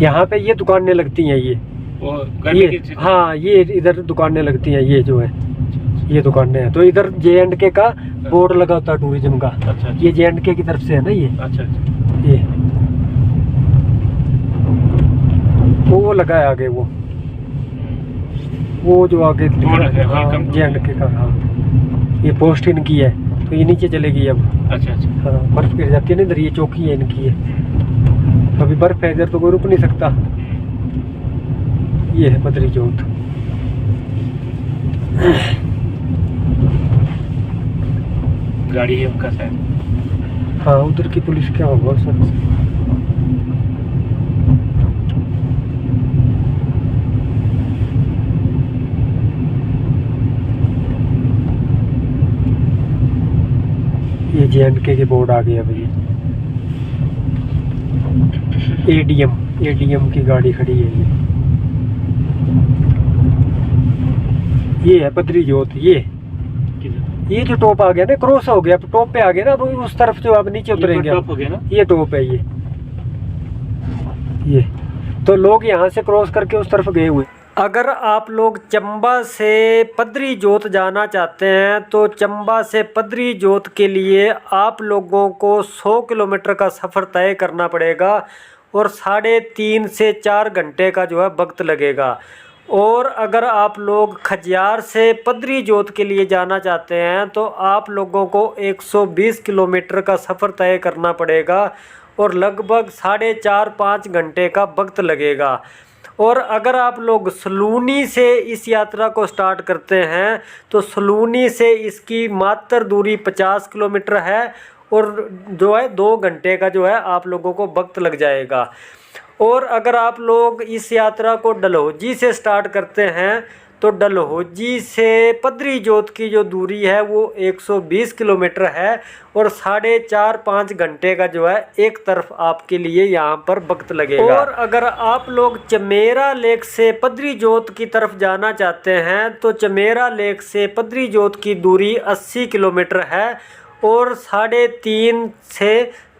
यहाँ पे ये दुकानें लगती हैं ये हाँ, ये इधर दुकानें लगती हैं, ये जो है ये दुकानें हैं। तो इधर J&K का बोर्ड लगा होता है टूरिज्म का। अच्छा। ये J&K की तरफ से है ना ये। अच्छा। ये वो लगा है आगे, वो जो आगे हाँ J&K का। हाँ, ये पोस्ट इनकी है, तो ये नीचे चलेगी अब। अच्छा। हाँ, बर्फ गिर जाती है ना इधर, ये चौकी है इनकी है। अभी बर्फ है इधर तो कोई रुक नहीं सकता। ये है पदरी जोत। गाड़ी है उनका शायद। हाँ, उधर की पुलिस क्या होगा सर। ये J&K के बोर्ड आ गए अभी। एडीएम की गाड़ी खड़ी है ये है पदरी जोत। ये जो टॉप आ गया ना, क्रॉस हो गया, टॉप पे आ गया ना, अब उस तरफ जो आप नीचे उतरेंगे टॉप हो गया ना, ये टॉप है ये तो लोग यहाँ से क्रॉस करके उस तरफ गए हुए। अगर आप लोग चंबा से पदरी जोत जाना चाहते हैं तो चंबा से पदरी जोत के लिए आप लोगों को 100 किलोमीटर का सफ़र तय करना पड़ेगा और 3.5 से 4 घंटे का जो है वक्त लगेगा। और अगर आप लोग खजियार से पदरी जोत के लिए जाना चाहते हैं तो आप लोगों को 120 किलोमीटर का सफ़र तय करना पड़ेगा और लगभग 4.5-5 घंटे का वक्त लगेगा। और अगर आप लोग सलूनी से इस यात्रा को स्टार्ट करते हैं तो सलूनी से इसकी मात्र दूरी 50 किलोमीटर है और जो है 2 घंटे का जो है आप लोगों को वक्त लग जाएगा। और अगर आप लोग इस यात्रा को डलहौजी से स्टार्ट करते हैं तो डलहौजी से पदरी जोत की जो दूरी है वो 120 किलोमीटर है और 4.5-5 घंटे का जो है एक तरफ आपके लिए यहाँ पर वक्त लगेगा। और अगर आप लोग चमेरा लेक से पदरी जोत की तरफ जाना चाहते हैं तो चमेरा लेक से पदरी जोत की दूरी 80 किलोमीटर है और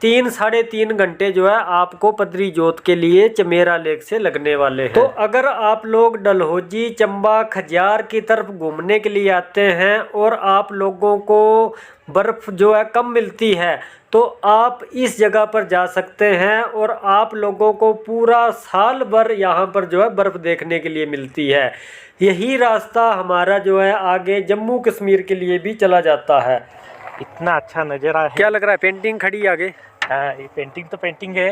3.5 घंटे जो है आपको पदरी जोत के लिए चमेरा लेक से लगने वाले हैं। तो अगर आप लोग डलहौजी, चंबा, खजियार की तरफ घूमने के लिए आते हैं और आप लोगों को बर्फ़ जो है कम मिलती है तो आप इस जगह पर जा सकते हैं और आप लोगों को पूरा साल भर यहाँ पर जो है बर्फ़ देखने के लिए मिलती है। यही रास्ता हमारा जो है आगे जम्मू कश्मीर के लिए भी चला जाता है। इतना अच्छा नज़ारा है। क्या लग रहा है? पेंटिंग खड़ी आगे। हाँ, ये पेंटिंग तो पेंटिंग है।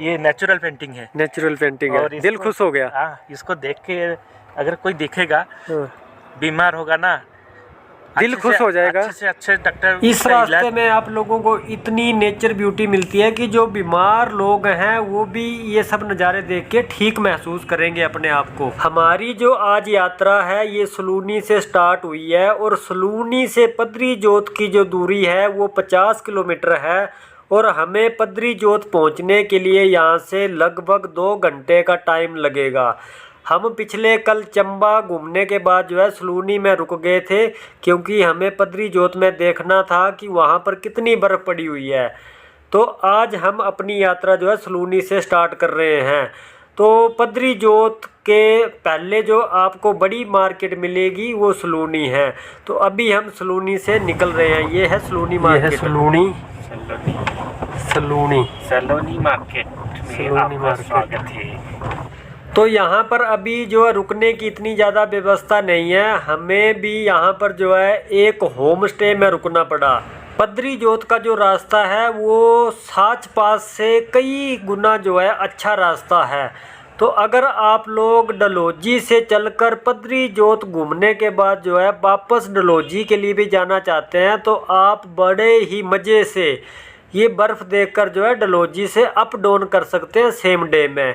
ये नेचुरल पेंटिंग है। नेचुरल पेंटिंग है। दिल खुश हो गया। हाँ, इसको देख के अगर कोई देखेगा बीमार होगा ना, दिल खुश हो जाएगा। अच्छे से अच्छे डॉक्टर इस रास्ते में आप लोगों को इतनी नेचर ब्यूटी मिलती है कि जो बीमार लोग हैं वो भी ये सब नज़ारे देख के ठीक महसूस करेंगे अपने आप को। हमारी जो आज यात्रा है ये सलूनी से स्टार्ट हुई है और सलूनी से पदरी जोत की जो दूरी है वो 50 किलोमीटर है और हमें पदरी जोत पहुंचने के लिए यहाँ से लगभग 2 घंटे का टाइम लगेगा। हम पिछले कल चंबा घूमने के बाद जो है सलूनी में रुक गए थे क्योंकि हमें पदरी जोत में देखना था कि वहाँ पर कितनी बर्फ़ पड़ी हुई है। तो आज हम अपनी यात्रा जो है सलूनी से स्टार्ट कर रहे हैं। तो पदरी जोत के पहले जो आपको बड़ी मार्केट मिलेगी वो सलूनी है। तो अभी हम सलूनी से निकल रहे हैं। ये है सलूनी मार्केट। ये है सलोनी मार्केट में आपका स्वागत है। तो यहाँ पर अभी जो है रुकने की इतनी ज़्यादा व्यवस्था नहीं है। हमें भी यहाँ पर जो है एक होम स्टे में रुकना पड़ा। पदरी जोत का जो रास्ता है वो साच पास से कई गुना जो है अच्छा रास्ता है। तो अगर आप लोग डलहौजी से चलकर पदरी जोत घूमने के बाद जो है वापस डलहौजी के लिए भी जाना चाहते हैं तो आप बड़े ही मज़े से ये बर्फ़ देखकर जो है डलहौजी से अप डाउन कर सकते हैं सेम डे में।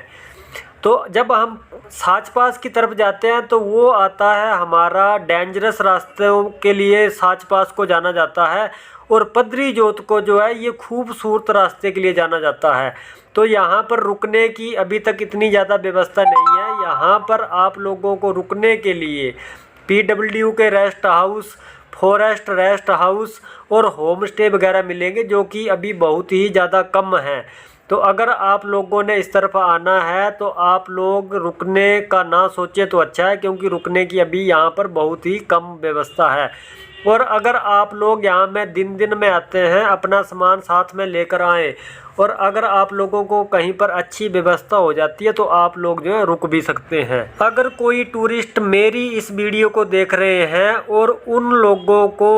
तो जब हम साच पास की तरफ जाते हैं तो वो आता है हमारा डेंजरस रास्तों के लिए साच पास को जाना जाता है और पदरी जोत को जो है ये खूबसूरत रास्ते के लिए जाना जाता है। तो यहाँ पर रुकने की अभी तक इतनी ज़्यादा व्यवस्था नहीं है। यहाँ पर आप लोगों को रुकने के लिए PW के rest house, forest rest house और होम स्टे वगैरह मिलेंगे जो कि अभी बहुत ही ज़्यादा कम हैं। तो अगर आप लोगों ने इस तरफ आना है तो आप लोग रुकने का ना सोचे तो अच्छा है, क्योंकि रुकने की अभी यहाँ पर बहुत ही कम व्यवस्था है। और अगर आप लोग यहाँ में दिन में आते हैं, अपना सामान साथ में लेकर आएँ, और अगर आप लोगों को कहीं पर अच्छी व्यवस्था हो जाती है तो आप लोग जो है रुक भी सकते हैं। अगर कोई टूरिस्ट मेरी इस वीडियो को देख रहे हैं और उन लोगों को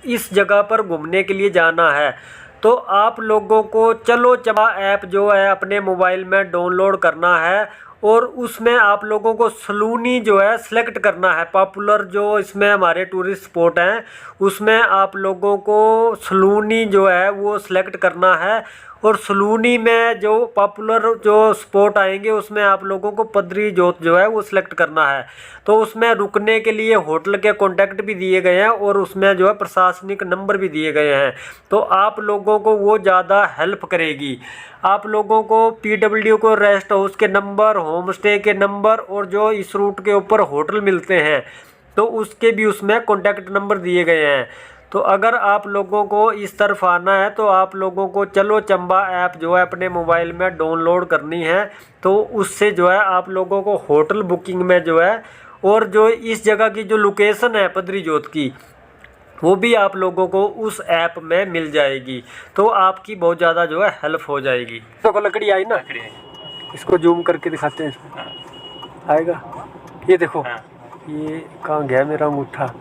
इस जगह पर घूमने के लिए जाना है, तो आप लोगों को चलो चंबा ऐप जो है अपने मोबाइल में डाउनलोड करना है, और उसमें आप लोगों को सलूनी जो है सेलेक्ट करना है। पॉपुलर जो इसमें हमारे टूरिस्ट स्पॉट हैं उसमें आप लोगों को सलूनी जो है वो सेलेक्ट करना है, और सलूनी में जो पॉपुलर जो स्पॉट आएंगे उसमें आप लोगों को पदरी जोत जो है वो सिलेक्ट करना है। तो उसमें रुकने के लिए होटल के कॉन्टैक्ट भी दिए गए हैं और उसमें जो है प्रशासनिक नंबर भी दिए गए हैं, तो आप लोगों को वो ज़्यादा हेल्प करेगी। आप लोगों को PW को रेस्ट हाउस के नंबर, होम स्टे के नंबर, और जो इस रूट के ऊपर होटल मिलते हैं तो उसके भी उसमें कॉन्टैक्ट नंबर दिए गए हैं। तो अगर आप लोगों को इस तरफ आना है तो आप लोगों को चलो चंबा ऐप जो है अपने मोबाइल में डाउनलोड करनी है, तो उससे जो है आप लोगों को होटल बुकिंग में जो है, और जो इस जगह की जो लोकेशन है पदरी जोत की, वो भी आप लोगों को उस ऐप में मिल जाएगी। तो आपकी बहुत ज़्यादा जो है हेल्प हो जाएगी। तो लकड़ी आई ना, इसको जूम करके दिखाते हैं, इसमें आएगा। ये देखो ये कहाँ गया मेरा अंगूठा,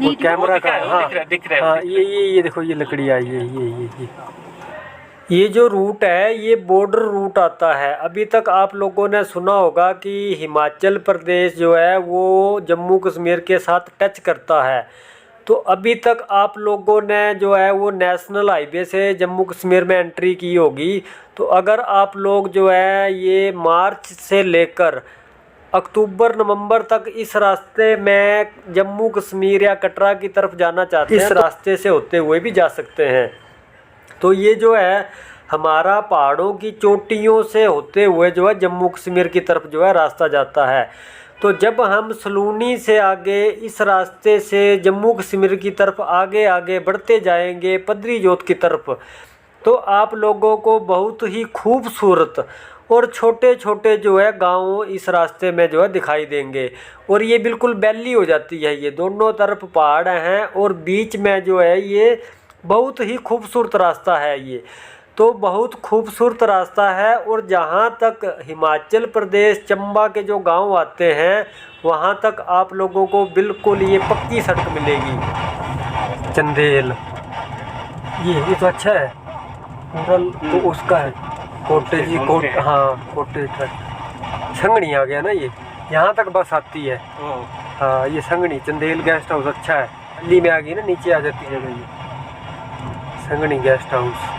वो कैमरा का। हाँ दिख रहा है। हाँ ये देखो ये लकड़ी आई है। ये जो रूट है ये बॉर्डर रूट आता है। अभी तक आप लोगों ने सुना होगा कि हिमाचल प्रदेश जो है वो जम्मू कश्मीर के साथ टच करता है, तो अभी तक आप लोगों ने जो है वो नेशनल हाईवे से जम्मू कश्मीर में एंट्री की होगी। तो अगर आप लोग जो है ये मार्च से लेकर अक्टूबर नवंबर तक इस रास्ते में जम्मू कश्मीर या कटरा की तरफ जाना चाहते हैं, इस रास्ते से होते हुए भी जा सकते हैं। तो ये जो है हमारा पहाड़ों की चोटियों से होते हुए जो है जम्मू कश्मीर की तरफ जो है रास्ता जाता है। तो जब हम सलूनी से आगे इस रास्ते से जम्मू कश्मीर की तरफ आगे बढ़ते जाएंगे पदरी जोत की तरफ, तो आप लोगों को बहुत ही खूबसूरत और छोटे छोटे जो है गाँव इस रास्ते में जो है दिखाई देंगे। और ये बिल्कुल वैली हो जाती है, ये दोनों तरफ पहाड़ हैं और बीच में जो है ये बहुत ही खूबसूरत रास्ता है। ये तो बहुत खूबसूरत रास्ता है, और जहाँ तक हिमाचल प्रदेश चंबा के जो गांव आते हैं वहाँ तक आप लोगों को बिल्कुल ये पक्की सड़क मिलेगी। चंदेल ये तो अच्छा है, तो उसका है कोटे जी कोटे संगनी आ गया ना, ये यहाँ तक बस आती है। हाँ ये संगनी चंदेल गेस्ट हाउस अच्छा है, दिल्ली में आ गई ना, नीचे आ जाती है ये संगनी गेस्ट हाउस।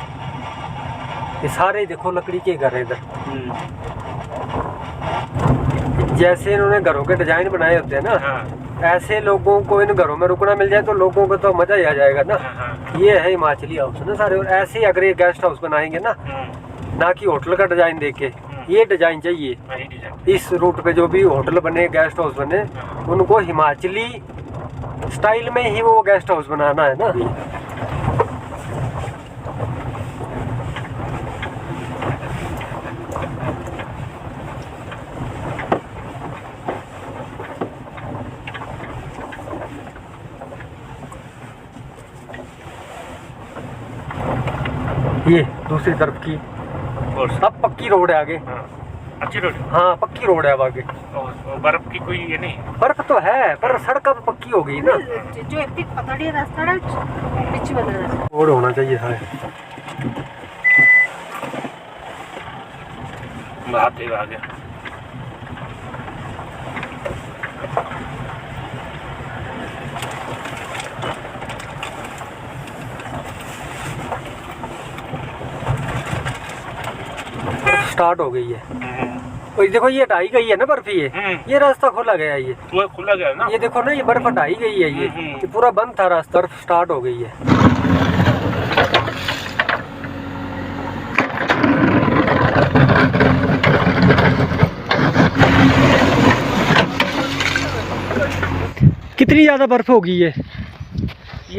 ये सारे देखो लकड़ी के घर है इधर, जैसे इन्होंने घरों के डिजाइन बनाए होते हैं ना, ऐसे लोगों को इन घरों में रुकना मिल जाए तो लोगों को तो मजा ही आ जाएगा ना। ये है हिमाचली हाउस ना सारे, और ऐसे ही अगर ये गेस्ट हाउस बनाएंगे ना कि होटल का डिजाइन देके, ये डिजाइन चाहिए। इस रूट पे जो भी होटल बने, गेस्ट हाउस बने, उनको हिमाचली स्टाइल में ही वो गेस्ट हाउस बनाना है ना। ये दूसरी तरफ की अब पक्की रोड है आगे। अच्छी रोड। हाँ पक्की रोड है अब आगे। और बर्फ की कोई ये नहीं? बर्फ तो है पर सड़क अब पक्की हो गई ना। जो एक पतड़ी रास्ता है बीच वाला रास्ता रोड होना चाहिए सारे। महादेव आ गया। स्टार्ट हो गई है। और देखो ये हटाई गई है ना बर्फ, ये रास्ता खोला गया है। ये वो खुला गया ना, ये देखो ना, ये बर्फ हटाई गई है। ये पूरा बंद था रास्ता, बर्फ स्टार्ट हो गई है। कितनी ज्यादा बर्फ होगी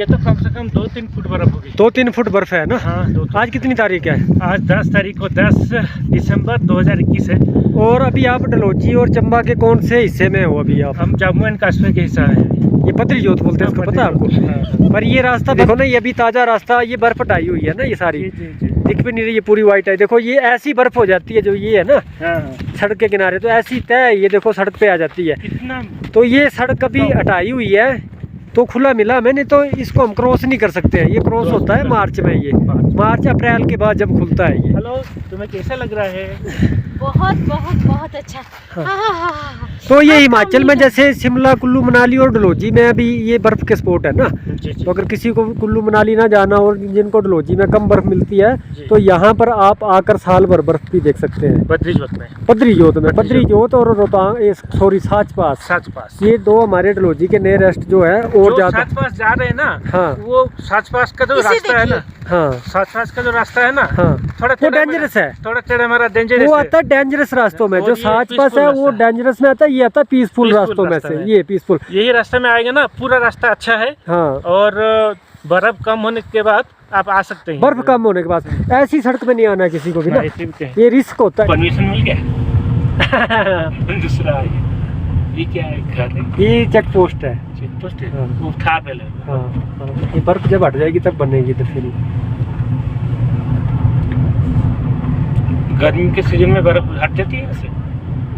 ये तो कम से कम 2-3 फुट बर्फ होगी। 2-3 फुट बर्फ है ना। हाँ, 2-3। आज कितनी तारीख है? आज 10 तारीख को 10 दिसंबर 2021 है। और अभी आप डलहौजी और चंबा के कौन से हिस्से में हो अभी आप? हम जम्मू एंड कश्मीर के हिस्सा है। ये पतरी जोत बोलते हैं इसको, पता है आपको? हाँ। पर ये रास्ता देखो ना, ये अभी ताज़ा रास्ता, ये बर्फ हटाई हुई है ना, ये सारी दिख भी नहीं रही, ये पूरी वाइट है। देखो ये ऐसी बर्फ हो जाती है जो ये है ना सड़क के किनारे, तो ऐसी तय है, ये देखो सड़क पे आ जाती है। कितना तो ये सड़क अभी हटाई हुई है तो खुला मिला मैंने, तो इसको हम क्रॉस नहीं कर सकते हैं। ये क्रॉस होता है मार्च में, ये मार्च अप्रैल के बाद जब खुलता है ये। हेलो, तुम्हें कैसा लग रहा है? बहुत बहुत बहुत अच्छा। हाँ। तो ये हिमाचल में जैसे शिमला, कुल्लू मनाली और डलहौजी में अभी ये बर्फ के स्पॉट है ना। तो अगर किसी को कुल्लू मनाली ना जाना और जिनको डलहौजी में कम बर्फ मिलती है तो यहाँ पर आप आकर साल भर बर्फ भी देख सकते हैं। बद्री जोत में, पदरी जोत और रोहतांग, सॉरी साच पास, ये दो हमारे डलहौजी के नियरेस्ट जो है। और ज्यादा साच पास जा रहे हैं ना, हाँ, वो साच पास का जो रास्ता है ना, हाँ, साच पास का जो रास्ता है ना, हाँ, थोड़ा वो डेंजरस है, थोड़ा टेढ़ा मेरा डेंजरस वो आता है डेंजरस रास्तों में। जो साच पास है वो डेंजरस में आता है, ये आता है पीसफुल रास्तों में से, ये पीसफुल। यही रास्ते में आएगा ना, पूरा रास्ता अच्छा है। हाँ, और बर्फ कम होने के बाद आप आ सकते हैं। बर्फ कम होने के बाद ऐसी सड़क में नहीं आना है किसी को भी ना, ये रिस्क होता है। परमिशन मिल गया। दूसरा ये क्या है? घर है, ये चेक पोस्ट है। चेक पोस्ट है। हाँ। वो था पहले। हाँ, हाँ, ये बर्फ जब हट जाएगी तब बनेगी तो फिर। गर्मी के सीजन में बर्फ हट जाती है ऐसे?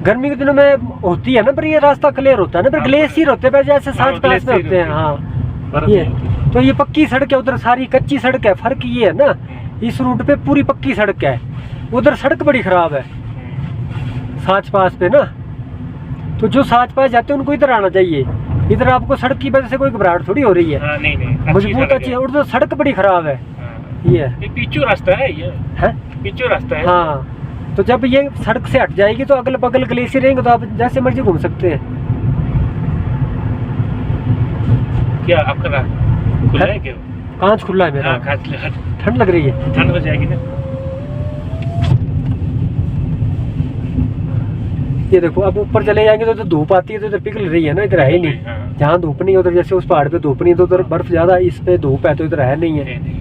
गर्मी के दिनों में होती है ना, पर ये रास्ता क्लियर होता है ना, पर ग्लेशियर होते हैं जैसे साच पास में होते हैं। हाँ, ये तो ये पक्की सड़क है, उधर सारी कच्ची सड़क है। फर्क ये है ना, इस रूट पे पूरी पक्की सड़क है, उधर सड़क बड़ी खराब है साच पास पे ना। तो जो साच पास जाते हैं उनको इधर आना चाहिए। इधर आपको सड़क की वजह से कोई घबराहट थोड़ी हो रही है। हाँ, नहीं, मजबूत अच्छी है, और तो सड़क बड़ी खराब है। ये पिचू रास्ता है, ये है पिचू रास्ता है। हाँ, तो जब ये सड़क से हट जाएगी तो अगल बगल ग्लेशियर रहेंगे तो आप जैसे मर्जी घूम सकते हैं। क्या आपका खुला है क्या? कांच खुला है मेरा। हाँ, ठंड लग रही है। ठंड हो जाएगी ना। ये देखो अब ऊपर चले जाएंगे तो धूप आती है तो इधर पिघल रही है ना, इधर है ही नहीं। हाँ। जहाँ धूप नहीं उधर, जैसे उस पहाड़ पे धूप नहीं तो उधर बर्फ ज्यादा, इस पे धूप है तो इधर है नहीं है।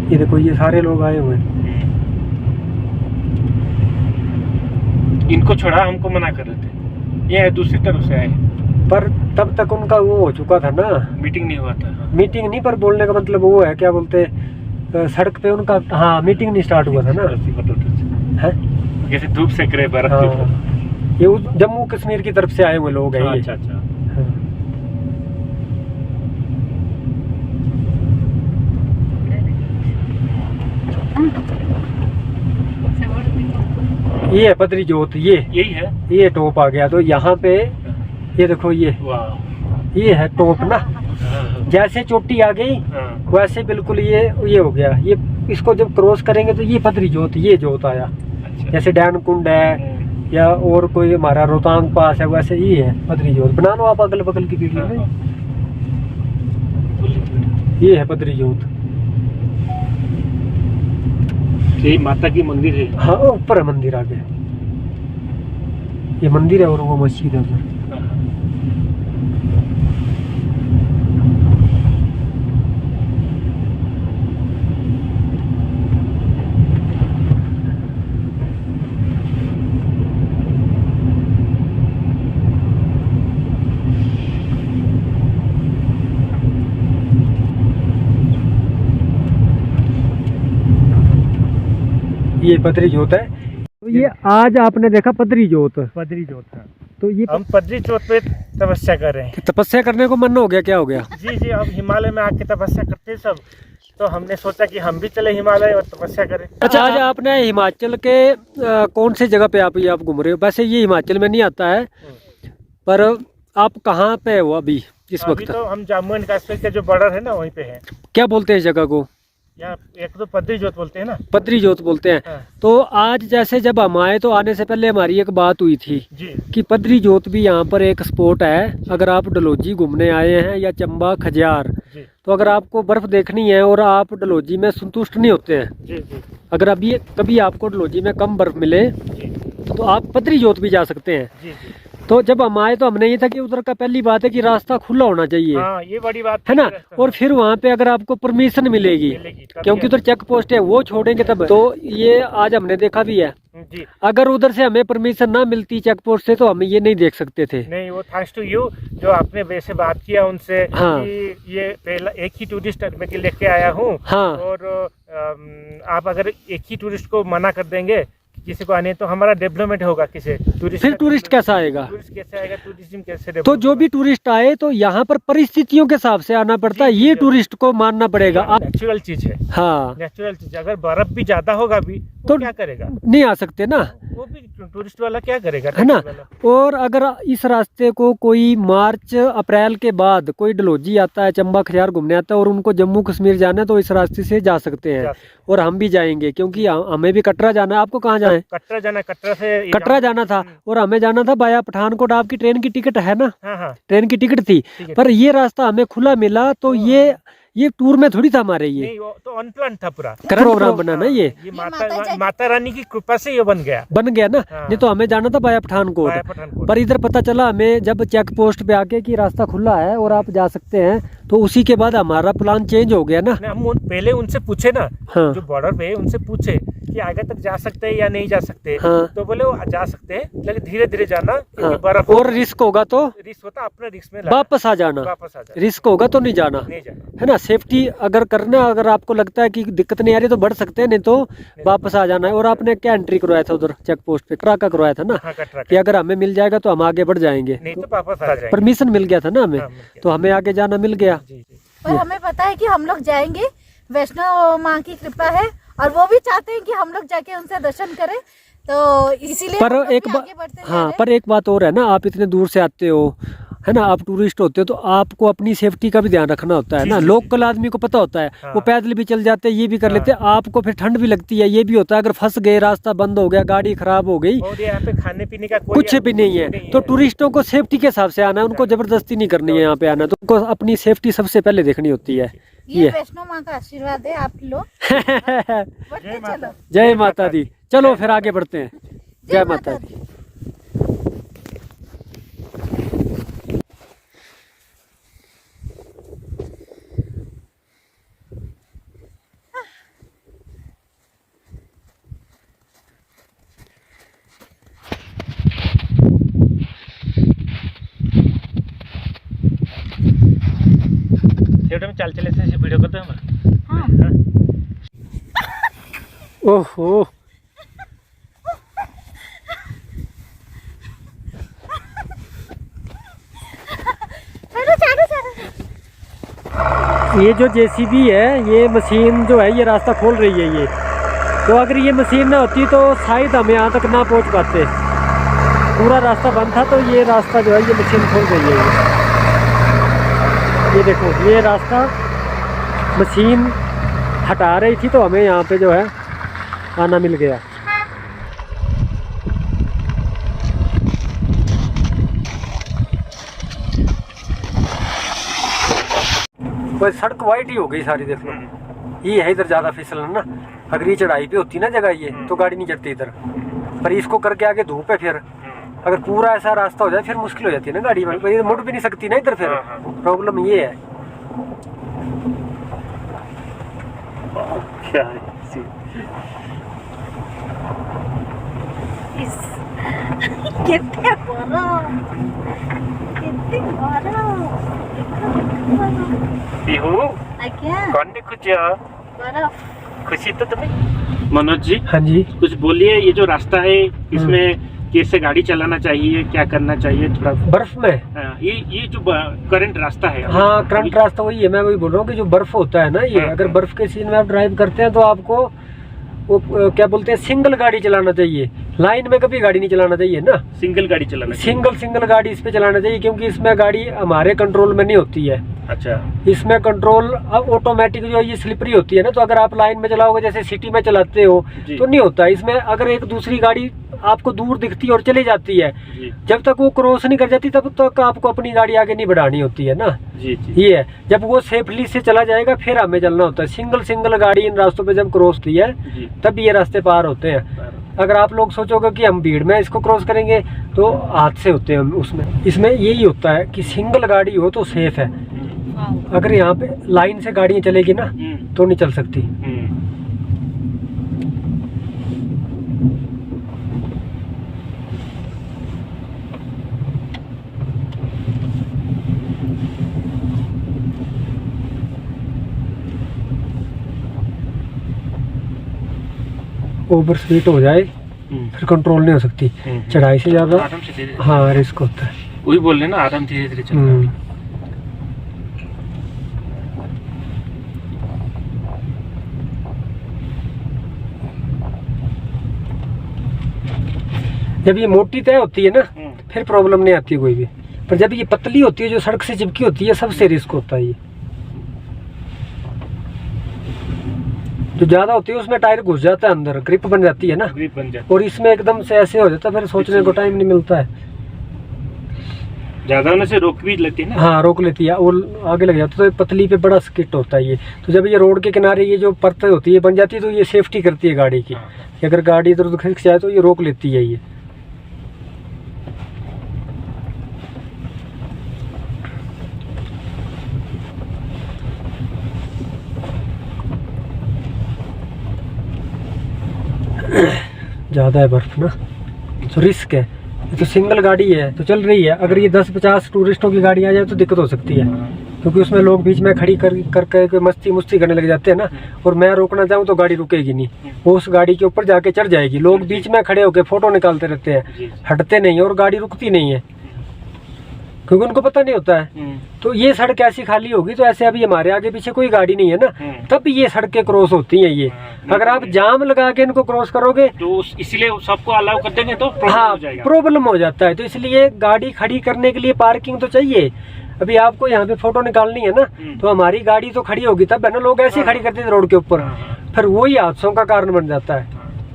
ये देखो ये सारे लोग आए हुए हैं। इनको छोड़ा, हमको मना कर रहे थे, ये दूसरी तरफ से आए। पर तब तक उनका वो हो चुका था ना, मीटिंग नहीं हुआ था। मीटिंग नहीं, पर बोलने का मतलब वो है, क्या बोलते सड़क पे उनका, हाँ, मीटिंग नहीं स्टार्ट हुआ था ना। है जैसे धूप सेक रहे बर्फ। हाँ, ये जम्मू कश्मीर की तरफ से आए हुए लोग हैं। अच्छा अच्छा। हाँ। ये है पदरी जोत, यही है, ये टॉप आ गया। तो यहाँ पे ये देखो ये है टॉप ना, जैसे चोटी आ गई वैसे बिल्कुल ये हो गया। ये इसको जब क्रॉस करेंगे तो ये पदरी जोत, ये जोत आया। अच्छा। जैसे जैसे डैन कुंड है या और कोई हमारा रोहतांग पास है, वैसे ये है पदरी जोत। बना लो आप अगल बगल की वीडियो में। ये है पदरी जोत। ये माता की मंदिर है। हाँ, ऊपर है मंदिर आगे, ये मंदिर है और वो मस्जिद है उधर। ये पदरी जोत है। तो ये आज आपने देखा पदरी जोत था। तो ये हम पदरी जोत पे तपस्या कर रहे हैं। तपस्या करने को मन हो गया, क्या हो गया? जी, अब हिमालय में आके तपस्या करते हैं सब, तो हमने सोचा कि हम भी चले हिमालय और तपस्या करें। अच्छा, आज आपने हिमाचल के कौन सी जगह पे आप घूम रहे हो? वैसे ये हिमाचल में नहीं आता है, पर आप कहाँ पे हो अभी इस वक्त? तो हम जम्मू एंड कश्मीर के जो बॉर्डर है ना वहीं पे है। क्या बोलते हैं इस जगह को? यहाँ एक तो पदरी जोत बोलते हैं ना। पदरी जोत बोलते हैं। हाँ। तो आज जैसे जब हम आए तो आने से पहले हमारी एक बात हुई थी जी कि पदरी जोत भी यहाँ पर एक स्पॉट है। अगर आप डलहौजी घूमने आए हैं या चंबा खजियार, तो अगर आपको बर्फ़ देखनी है और आप डलहौजी में संतुष्ट नहीं होते हैं, जी जी अगर अभी कभी आपको डलहौजी में कम बर्फ़ मिले जी तो आप पतरी जोत भी जा सकते हैं। जी जी। तो जब हम आए तो हमने ये था कि उधर का पहली बात है कि रास्ता खुला होना चाहिए, हाँ ये बड़ी बात है ना। रास्ता और फिर वहाँ पे अगर आपको परमिशन मिलेगी, मिलेगी तभी क्योंकि उधर चेक पोस्ट है, वो छोड़ेंगे तब। तो ये आज हमने देखा भी है, जी। अगर उधर से हमें परमिशन ना मिलती चेक पोस्ट से तो हम ये नहीं देख सकते थे। नहीं, वो थैंक्स टू यू जो आपने वैसे बात किया उनसे। हाँ। कि ये पहला एक ही टूरिस्ट मैं के लेके आया हूँ। हाँ। और आप अगर एक ही टूरिस्ट को मना कर देंगे किसी को आने, तो हमारा डेवलपमेंट होगा किसे टूरिस्ट, फिर टूरिस्ट कैसा आएगा? टूरिस्ट कैसे आएगा, टूरिज्म कैसे तो develop जो भी टूरिस्ट आए तो यहाँ पर परिस्थितियों के हिसाब से आना पड़ता है, जी, ये जी। टूरिस्ट को मानना पड़ेगा। होगा? आप नेचुरल चीज है, हाँ नेचुरल चीज। अगर बर्फ भी ज्यादा होगा भी तो तो क्या करेगा, नहीं आ सकते ना, वो भी टूरिस्ट वाला क्या करेगा, है ना। टूरिस्ट वाला। और अगर इस रास्ते को कोई मार्च अप्रैल के बाद कोई डलहौजी आता है, चंबा खजियार घूमने आता है और उनको जम्मू कश्मीर जाना है तो इस रास्ते से जा सकते हैं। जा और हम भी जाएंगे क्योंकि हमें भी कटरा जाना है। आपको कहाँ जाना है? कटरा जाना है, कटरा से कटरा जाना था और हमें जाना था बाया पठानकोट। आपकी ट्रेन की टिकट है ना? हाँ हाँ ट्रेन की टिकट थी, ठीक है। पर ये रास्ता हमें खुला मिला तो ये टूर में थोड़ी था हमारे, ये नहीं, वो तो अनप्लान था पूरा प्रोग्राम बनाना ये ये माता रानी की कृपा से ये बन गया। बन गया ना। हाँ। नहीं तो हमें जाना था बाया पठानकोट, वाया पठानकोट। पर इधर पता चला हमें जब चेक पोस्ट पे आके कि रास्ता खुला है और आप जा सकते हैं, तो उसी के बाद हमारा प्लान चेंज हो गया ना। हम पहले उनसे पूछे ना, हाँ। जो बॉर्डर पे है उनसे पूछे कि आगे तक जा सकते हैं या नहीं जा सकते। हाँ। तो बोले वो जा सकते हैं, लेकिन धीरे धीरे जाना, क्योंकि हाँ। बर्फ और रिस्क होगा तो रिस्क होता, अपने रिस्क में लाना, वापस आ जाना। वापस आ जाना, रिस्क होगा तो नहीं जाना, नहीं जाना। है ना। सेफ्टी अगर करना, अगर आपको लगता है कि दिक्कत नहीं आ रही तो बढ़ सकते हैं, नहीं तो वापस आ जाना है। और आपने क्या एंट्री करवाया था उधर चेक पोस्ट पे? कटरा का करवाया था ना, हाँ, कटरा कि अगर हमें मिल जाएगा तो हम आगे बढ़ जाएंगे। नहीं तो वापस आ जाएंगे। परमिशन मिल गया था ना हमें, हाँ, मिल गया। तो हमें आगे जाना मिल गया। जी जी। पर हमें पता है कि हम लोग जाएंगे, वैष्णो माँ की कृपा है और वो भी चाहते हैं कि हम लोग जाके उनसे दर्शन करें, तो इसीलिए पर हम लोग एक भी बात, आगे बढ़ते जा हाँ, रहे हैं। पर एक बात और है ना, आप इतने दूर से आते हो, है ना, आप टूरिस्ट होते हो, तो आपको अपनी सेफ्टी का भी ध्यान रखना होता है जी, ना। जी, लोकल आदमी को पता होता है, हाँ। वो पैदल भी चल जाते हैं, ये भी कर हाँ। लेते हैं। आपको फिर ठंड भी लगती है, ये भी होता है। अगर फंस गए, रास्ता बंद हो गया, गाड़ी खराब हो गई, और यहाँ पे खाने पीने का कोई कुछ भी नहीं है। तो टूरिस्टों को सेफ्टी के हिसाब से आना है, उनको जबरदस्ती नहीं करनी है यहाँ पे आना, तो उनको अपनी सेफ्टी सबसे पहले देखनी होती है। ये वैष्णो माँ का आशीर्वाद है, आप लोग बढ़ते चलो। जय माता दी। चलो फिर आगे बढ़ते हैं। जय माता दी। में चाल चले से वीडियो करते हैं। हाँ। ओहो, ये जो जेसीबी है, ये मशीन जो है, ये रास्ता खोल रही है ये। तो अगर ये मशीन ना होती तो शायद हम यहाँ तक ना पहुँच पाते। पूरा रास्ता बंद था, तो ये रास्ता जो है ये मशीन खोल रही है ये देखो, ये रास्ता मशीन हटा रही थी, तो हमें यहाँ पे जो है आना मिल गया। बस सड़क वाइट ही हो गई सारी, देख लो। ये है इधर ज़्यादा फिसलन ना, अगर ये चढ़ाई पे होती ना जगह ये, तो गाड़ी नहीं चढ़ती इधर। पर इसको करके आगे धूप है, फिर अगर पूरा ऐसा रास्ता हो जाए फिर मुश्किल हो जाती है ना गाड़ी में, ये मुड़ भी नहीं सकती ना इधर। फिर प्रॉब्लम ये है। क्या कितने गरम, कितने गरम। बिहू क्या कौन ने कुछ बर्फ? खुशी तो तुम्हें। मनोज जी, हाँ जी, कुछ बोलिए। ये जो रास्ता है, इसमें कैसे गाड़ी चलाना चाहिए, क्या करना चाहिए, थोड़ा बर्फ में। ये जो करंट रास्ता है। हाँ, करंट रास्ता वही है। मैं वही बोल रहा हूँ कि जो बर्फ होता है ना, ये अगर बर्फ के सीन में आप ड्राइव करते हैं तो आपको वो क्या बोलते हैं, सिंगल गाड़ी चलाना चाहिए। लाइन में कभी गाड़ी नहीं चलाना चाहिए ना, सिंगल गाड़ी चलाना चाहिए। सिंगल गाड़ी इस पे चलाना चाहिए, क्योंकि इसमें गाड़ी हमारे कंट्रोल में नहीं होती है। अच्छा। इसमें कंट्रोल अब ऑटोमेटिक जो ये स्लिपरी होती है ना, तो अगर आप लाइन में चलाओगे, जैसे सिटी में चलाते हो, तो नहीं होता। इसमें अगर एक दूसरी गाड़ी आपको दूर दिखती है और चली जाती है। जी जब तक वो क्रॉस नहीं कर जाती तब तक आपको अपनी गाड़ी आगे नहीं बढ़ानी होती है ना। जी जी ये है, जब वो सेफली से चला जाएगा फिर हमें चलना होता है। सिंगल गाड़ी इन रास्तों पे जब क्रॉस होती है जी। तब ये रास्ते पार होते हैं। अगर आप लोग सोचोगे कि हम भीड़ में इसको क्रॉस करेंगे तो हादसे होते हैं उसमें। इसमें यही होता है कि सिंगल गाड़ी हो तो सेफ है। अगर यहाँ पे लाइन से गाड़ियाँ चलेगी ना तो नहीं चल सकती। ओवर स्पीड हो जाए फिर कंट्रोल नहीं हो सकती। चढ़ाई से ज़्यादा आराम से धीरे हाँ रिस्क होता है। वही बोल रहे ना, आराम धीरे धीरे चलना है। जब ये मोटी तय होती है ना फिर प्रॉब्लम नहीं आती कोई भी, पर जब ये पतली होती है जो सड़क से चिपकी होती है सबसे रिस्क होता है। ये जो ज़्यादा होती है उसमें टायर घुस जाता है अंदर, ग्रिप बन जाती है ना, ग्रिप बन जाता और इसमें एकदम से ऐसे हो जाता है फिर सोचने को टाइम नहीं मिलता है। है। ज्यादा होने से रोक भी लगती है ना। हाँ रोक लेती है और आगे लग जाता है। तो पतली पे बड़ा स्किट होता है ये। तो जब ये रोड के किनारे ये जो परतें होती है बन जाती है तो ये सेफ्टी करती है गाड़ी की, कि अगर गाड़ी इधर उधर खिसक जाए तो ये रोक लेती है ये। ज़्यादा है बर्फ ना तो रिस्क है। ये तो सिंगल गाड़ी है तो चल रही है। अगर ये 10-50 टूरिस्टों की गाड़ी आ जाए तो दिक्कत हो सकती है, क्योंकि उसमें लोग बीच में खड़ी कर मस्ती करने लग जाते हैं ना, और मैं रोकना चाहूँ तो गाड़ी रुकेगी नहीं, वो उस गाड़ी के ऊपर जाके चढ़ जाएगी। लोग बीच में खड़े होकर फोटो निकालते रहते हैं, हटते नहीं है और गाड़ी रुकती नहीं है क्योंकि उनको पता नहीं होता है। तो ये सड़क ऐसी खाली होगी तो ऐसे अभी हमारे आगे पीछे कोई गाड़ी नहीं है ना, तब ये सड़कें क्रॉस होती हैं ये। अगर आप जाम लगा के इनको क्रॉस करोगे तो इसीलिए सबको अलाउ कर देंगे तो हाँ हो जाएगा। प्रॉब्लम हो जाता है। तो इसलिए गाड़ी खड़ी करने के लिए पार्किंग तो चाहिए। अभी आपको यहाँ पे फोटो निकालनी है ना तो हमारी गाड़ी तो खड़ी होगी तब है ना, लोग ऐसे ही खड़ी करते थे रोड के ऊपर, फिर वही हादसों का कारण बन जाता है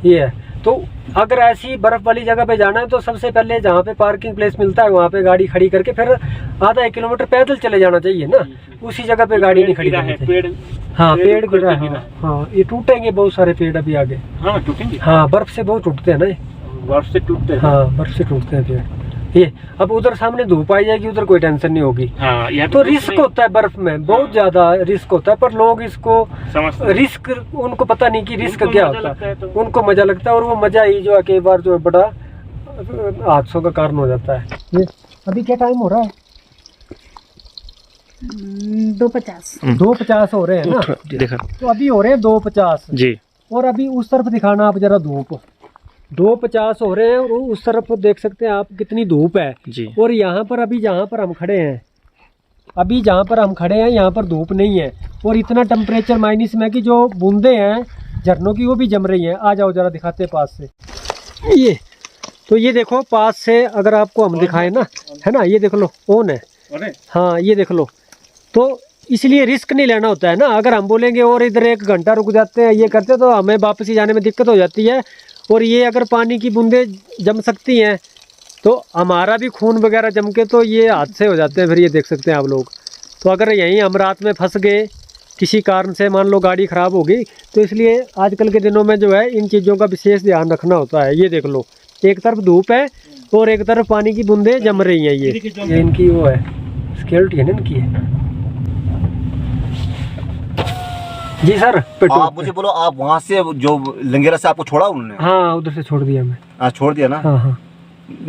ये है। तो अगर ऐसी बर्फ वाली जगह पे जाना है तो सबसे पहले जहाँ पे पार्किंग प्लेस मिलता है वहाँ पे गाड़ी खड़ी करके फिर आधा 1 किलोमीटर पैदल चले जाना चाहिए ना, उसी जगह पे गाड़ी नहीं खड़ी करनी चाहिए। हाँ पेड़ गिरा है, हाँ ये टूटेंगे बहुत सारे पेड़ अभी आगे। हाँ टूटेंगे, हाँ बर्फ से बहुत टूटते हैं ना ये, बर्फ से टूटते हैं। हाँ बर्फ से टूटते हैं पेड़ ये। अब उधर सामने धूप आई जाएगी उधर कोई टेंशन नहीं होगी। हाँ, तो रिस्क होता है बर्फ में, बहुत ज्यादा रिस्क होता है, पर लोग इसको रिस्क उनको पता नहीं कि रिस्क क्या होता है, तो उनको मजा लगता है और वो मजा ही जो है कई बार जो है बड़ा हादसों का कारण हो जाता है। ये अभी क्या टाइम हो रहा है? 2:50 हो रहे हैं ना, देखा तो अभी हो रहे हैं 2:50 जी। और अभी उस तरफ दिखाना आप जरा धूप, 2:50 हो रहे हैं और उस तरफ देख सकते हैं आप कितनी धूप है जी। और यहाँ पर अभी जहाँ पर हम खड़े हैं, अभी जहाँ पर हम खड़े हैं यहाँ पर धूप नहीं है और इतना टेम्परेचर माइनस में कि जो बूंदे हैं झरनों की वो भी जम रही हैं। आ जाओ जरा दिखाते हैं पास से। ये तो ये देखो पास से अगर आपको हम दिखाएं ना, है ना, ये देख लो ऑन है, हाँ ये देख लो। तो इसलिए रिस्क नहीं लेना होता है ना। अगर हम बोलेंगे और इधर 1 घंटा रुक जाते हैं ये करते तो हमें वापसी जाने में दिक्कत हो जाती है, और ये अगर पानी की बूंदें जम सकती हैं तो हमारा भी खून वगैरह जम के तो ये हादसे हो जाते हैं। फिर ये देख सकते हैं आप लोग। तो अगर यहीं हम रात में फंस गए किसी कारण से, मान लो गाड़ी ख़राब हो गई, तो इसलिए आजकल के दिनों में जो है इन चीज़ों का विशेष ध्यान रखना होता है। ये देख लो, एक तरफ धूप है और एक तरफ पानी की बूंदें जम रही हैं। ये इनकी वो है सिक्योरिटी है ना इनकी है। जी सर आप मुझे बोलो, आप वहाँ से जो लंगेरा से आपको छोड़ा उन्होंने? हाँ उधर से छोड़ दिया मैं। हाँ छोड़ दिया ना। हाँ हाँ।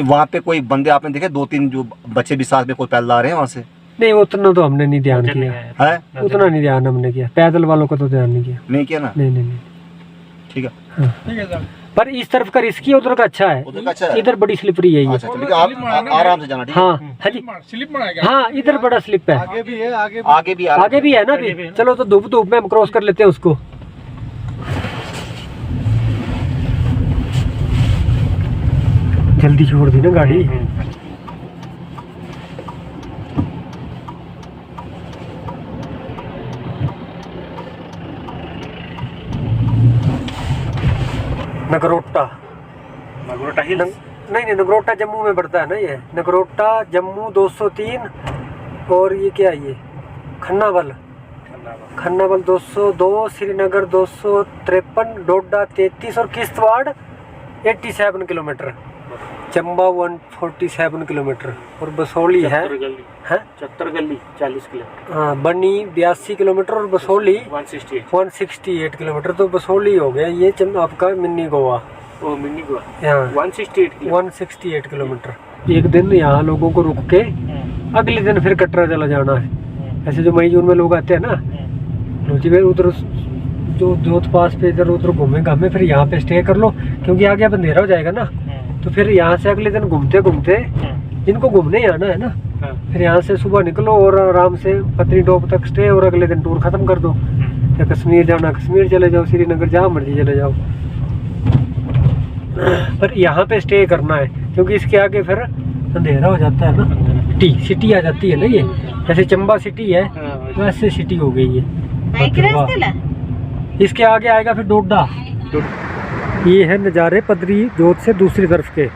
वहाँ पे कोई बंदे आपने देखे 2-3 जो बच्चे भी साथ में कोई पैदल आ रहे हैं वहाँ से? नहीं उतना तो हमने नहीं ध्यान किया है, उतना नहीं ध्यान हमने किया, पैदल वालों को तो ध्यान नहीं किया। नहीं किया ना? नहीं नहीं नहीं ठीक है। हाँ। ठीक है सर। पर इस तरफ का रिस्की, उधर का अच्छा है, उधर का अच्छा है। इधर बड़ी स्लिपरी है ये। अच्छा चलिए, आप आराम से जाना। ठीक है। हाँ हाँ जी, स्लिप बनाएगा। हाँ इधर बड़ा स्लिप है, आगे भी है ना अभी। चलो तो धूप में हम क्रॉस कर लेते हैं उसको। जल्दी छोड़ दी ना गाड़ी। नगरोटा नगरोटा हिल्स नहीं, नगरोटा जम्मू में पड़ता है ना ये। नगरोटा जम्मू 203 और ये क्या है ये खन्नाबल 202, श्रीनगर 253, डोडा 33 और किश्तवाड़ 87 किलोमीटर, चंबा 147 किलोमीटर और बसोली है 74 गली 40 किलोमीटर। हाँ, बनी 82 किलोमीटर और बसोली 168 किलोमीटर। तो बसोली हो गया ये आपका मिनी गोवा। ओ मिनी गोवा हाँ 168 किलोमीटर। एक दिन यहाँ लोगों को रुक के अगले दिन फिर कटरा चला जाना है। ऐसे जो मई जून में लोग आते हैं ना, रोजी भाई उधर जो जोत पास पे इधर उधर घूमे घामे फिर यहाँ पे स्टे कर लो, क्योंकि आगे अब अंधेरा हो जाएगा ना। तो फिर यहाँ से अगले दिन घूमते घूमते जिनको घूमने ही आना है ना, फिर यहाँ से सुबह निकलो और आराम से पत्नीटॉप तक स्टे और अगले दिन टूर ख़त्म कर दो। या कश्मीर जाना कश्मीर चले जाओ, श्रीनगर जहाँ मर्जी चले जाओ, पर यहाँ पे स्टे करना है क्योंकि इसके आगे फिर अंधेरा हो जाता है ना। सिटी आ जाती है ना, ये जैसे चंबा सिटी है वैसे सिटी हो गई है। इसके आगे आएगा फिर डोडा। ये है नज़ारे पदरी जोत से दूसरी तरफ के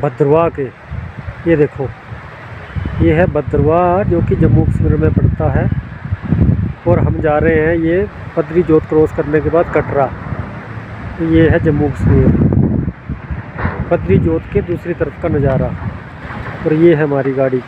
भद्रवाह के। ये देखो ये है भद्रवाह जो कि जम्मू कश्मीर में पड़ता है और हम जा रहे हैं ये पदरी जोत क्रॉस करने के बाद कटरा। ये है जम्मू कश्मीर, पदरी जोत के दूसरी तरफ का नज़ारा और ये है हमारी गाड़ी।